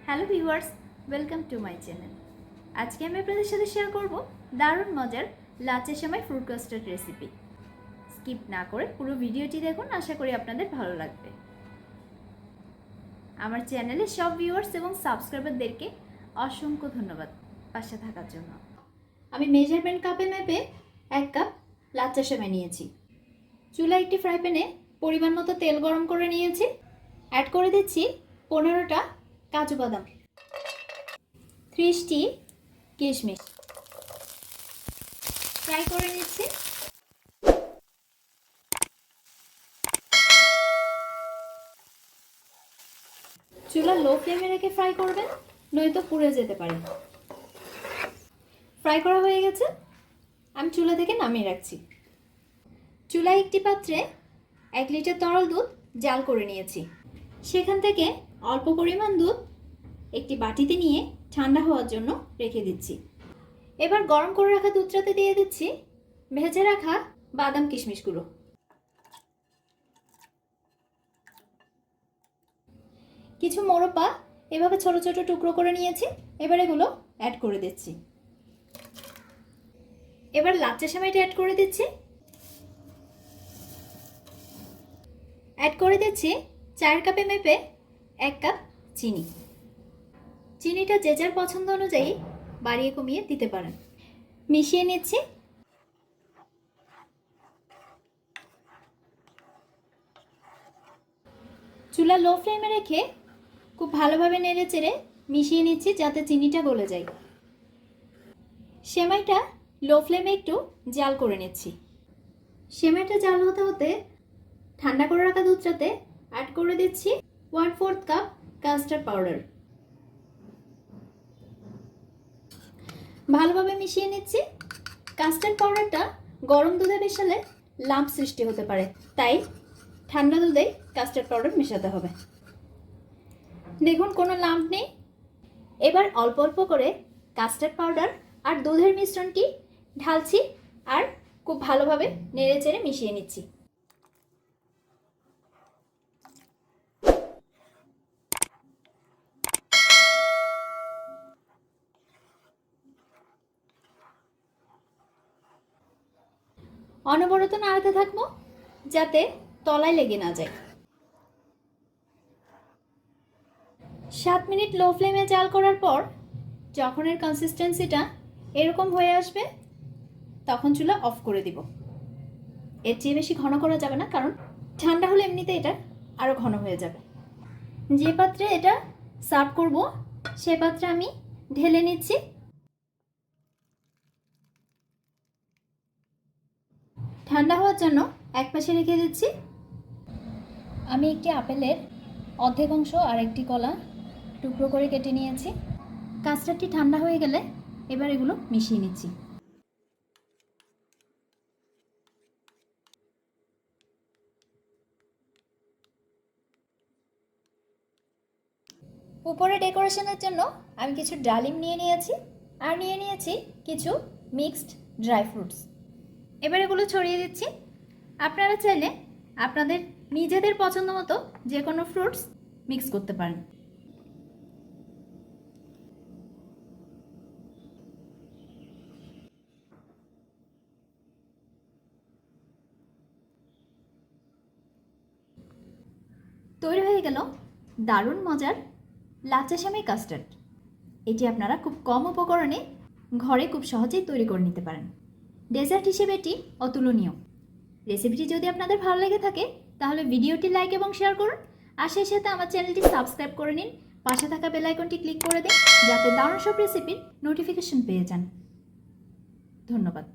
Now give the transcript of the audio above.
Hello viewers, welcome to my channel. আজকে আমি আপনাদের সাথে শেয়ার করব দারুণ মজার লাচ্চা সেমাই ফ্রুট কাস্টার্ড রেসিপি। স্কিপ না করে পুরো ভিডিওটি দেখুন, আশা করি আপনাদের ভালো লাগবে। আমার চ্যানেলে সব ভিউয়ার্স এবং সাবস্ক্রাইবারদেরকে অসংখ্য ধন্যবাদ পাশে থাকার জন্য। আমি মেজারমেন্ট কাপে মেপে 1 কাপ লাচ্চা সেমাই নিয়েছি। চুলায় একটি ফ্রাই প্যানে পরিমাণ মতো তেল গরম করে নিয়েছি। অ্যাড করে দিচ্ছি 15টা কাজু বাদাম, 30টি কিশমিশ। ফ্রাই করে নিচ্ছি। চুলা লো ফ্লেমে রেখে ফ্রাই করবেন, নয়তো পুড়ে যেতে পারে। ফ্রাই করা হয়ে গেছে, আমি চুলা থেকে নামিয়ে রাখছি। চুলায় একটি পাত্রে 1 লিটার তরল দুধ জাল করে নিয়েছি। সেখান থেকে অল্প পরিমাণ দুধ একটি বাটিতে নিয়ে ঠান্ডা হওয়ার জন্য রেখে দিচ্ছি। এবার গরম করে রাখা দুধটাতে দিয়ে দিচ্ছি ভেজে রাখা বাদাম কিশমিশগুলো। কিছু মোরব্বা এভাবে ছোট ছোট টুকরো করে নিয়েছি, এবার এগুলো অ্যাড করে দিচ্ছি। এবার লাচ্চা সেমাইটা অ্যাড করে দিচ্ছি। অ্যাড করে দিচ্ছি 4 কাপে মেপে 1 কাপ চিনি। চিনিটা যে যার পছন্দ অনুযায়ী বাড়িয়ে কমিয়ে দিতে পারেন। মিশিয়ে নিচ্ছি। চুলা লো ফ্লেমে রেখে খুব ভালোভাবে নেড়ে চেড়ে মিশিয়ে নিচ্ছি যাতে চিনিটা গলে যায়। সেমাইটা লো ফ্লেমে একটু জাল করে নিচ্ছি। সেমাইটা জাল হতে হতে ঠান্ডা করে রাখা দুধটাতে অ্যাড করে দিচ্ছি 1/4 কাপ কাস্টার্ড পাউডার। ভালোভাবে মিশিয়ে নিচ্ছি। কাস্টার্ড পাউডারটা গরম দুধে মেশালে লাম্প সৃষ্টি হতে পারে, তাই ঠান্ডা দুধেই কাস্টার্ড পাউডার মেশাতে হবে। দেখুন কোনো লাম্প নেই। এবার অল্প অল্প করে কাস্টার্ড পাউডার আর দুধের মিশ্রণটি ঢালছি আর খুব ভালোভাবে নেড়ে চেড়ে মিশিয়ে নিচ্ছি। অনবরত নাড়াতে থাকবো যাতে তলায় লেগে না যায়। 7 মিনিট লো ফ্লেমে জাল করার পর যখন এর কনসিস্টেন্সিটা এরকম হয়ে আসবে তখন চুলা অফ করে দিব। এর চেয়ে বেশি ঘন করা যাবে না, কারণ ঠান্ডা হলে এমনিতে এটা আরও ঘন হয়ে যাবে। যে পাত্রে এটা সার্ভ করব সে পাত্রে আমি ঢেলে নিচ্ছি। ঠান্ডা হওয়ার জন্য এক পাশে রেখে দিচ্ছি। আমি একটি আপেলের অর্ধেক অংশ আর একটি কলা টুকরো করে কেটে নিয়েছি। কাস্টার্ডটি ঠান্ডা হয়ে গেলে এবার এগুলো মিশিয়ে নিচ্ছি। উপরে ডেকোরেশনের জন্য আমি কিছু ডালিম নিয়ে নিয়েছি আর নিয়ে নিয়েছি কিছু মিক্সড ড্রাই ফ্রুটস। এবার এগুলো ছড়িয়ে দিচ্ছি। আপনারা চাইলে আপনাদের নিজেদের পছন্দ মতো যে কোনো ফ্রুটস মিক্স করতে পারেন। তৈরি হয়ে গেল দারুণ মজার লাচ্চা সেমাই কাস্টার্ড। এটি আপনারা খুব কম উপকরণে ঘরে খুব সহজেই তৈরি করে নিতে পারেন। ডেজার্ট হিসেবে এটি অতুলনীয়। রেসিপিটি যদি আপনাদের ভালো লেগে থাকে তাহলে ভিডিওটি লাইক এবং শেয়ার করুন, আর সেই সাথে আমার চ্যানেলটি সাবস্ক্রাইব করে নিন। পাশে থাকা বেল আইকনটি ক্লিক করে দিন যাতে দারুণ সব রেসিপির নোটিফিকেশন পেয়ে যান। ধন্যবাদ।